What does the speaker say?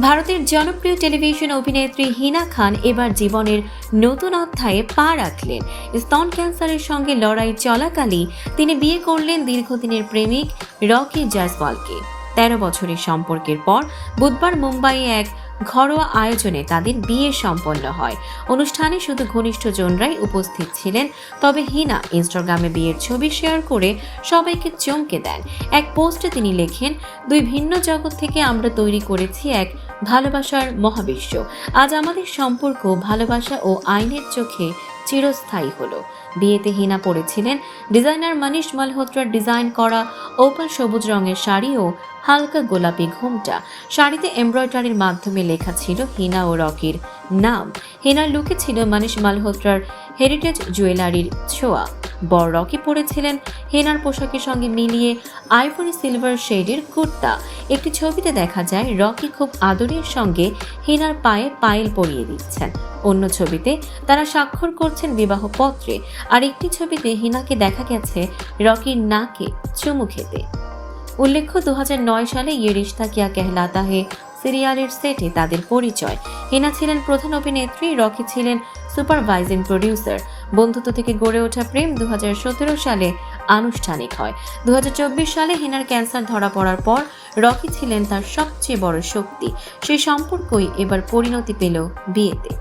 ভারতের জনপ্রিয় টেলিভিশন অভিনেত্রী হিনা খান এবার জীবনের নতুন অধ্যায়ে পা রাখলেন। স্তন ক্যান্সারের সঙ্গে লড়াই চলাকালীন তিনি বিয়ে করলেন দীর্ঘদিনের প্রেমিক রকি জয়সওয়ালকে। ১৩ বছরের সম্পর্কের পর বুধবার মুম্বাইয়ে এক ঘরোয়া আয়োজনে তাদের বিয়ে সম্পন্ন হয়। অনুষ্ঠানে শুধু ঘনিষ্ঠজনরাই উপস্থিত ছিলেন। তবে হিনা ইনস্টাগ্রামে বিয়ের ছবি শেয়ার করে সবাইকে চমকে দেন। এক পোস্টে তিনি লেখেন, দুই ভিন্ন জগৎ থেকে আমরা তৈরি করেছি এক ভালোবাসার মহাবিশ্ব। আজ আমাদের সম্পর্ক ভালোবাসা ও আইনের চোখে চিরস্থায়ী হলো। বিয়েতে হিনা পরেছিলেন ডিজাইনার মনীষ মালহোত্রার ডিজাইন করা ওপাল সবুজ রঙের শাড়ি ও হালকা গোলাপি ঘোমটা। শাড়িতে এমব্রয়ডারির মাধ্যমে লেখা ছিল হিনা ও রকির নাম। হিনার লুকে ছিল মনীষ মালহোত্রার হেরিটেজ জুয়েলারির ছোঁয়া। বর রকি পরেছিলেন হেনার পোশাকের সঙ্গে মিলিয়ে আইভরি সিলভার শেডের কুর্তা। একটি ছবিতে দেখা যায় রকি খুব আদরের সঙ্গে হেনার পায়ে পায়েল পরিয়ে দিচ্ছেন। অন্য ছবিতে তারা স্বাক্ষর করছেন বিবাহ পত্রে। আর একটি ছবিতে হিনাকে দেখা গেছে রকির নাকে চুমু খেতে। উল্লেখ্য, ২০০৯ সালে ইয়ে রিশতা কিয়া কেহলাতা হে সিরিয়ালের সেটে তাদের পরিচয়। হিনা ছিলেন প্রধান অভিনেত্রী, রকি ছিলেন সুপারভাইজিং প্রডিউসার। বন্ধুত্ব থেকে গড়ে ওঠা প্রেম ২০১৭ সালে আনুষ্ঠানিক হয়। ২০২৪ সালে হিনার ক্যান্সার ধরা পড়ার পর রকি ছিলেন তার সবচেয়ে বড় শক্তি। সেই সম্পর্কই এবার পরিণতি পেল বিয়েতে।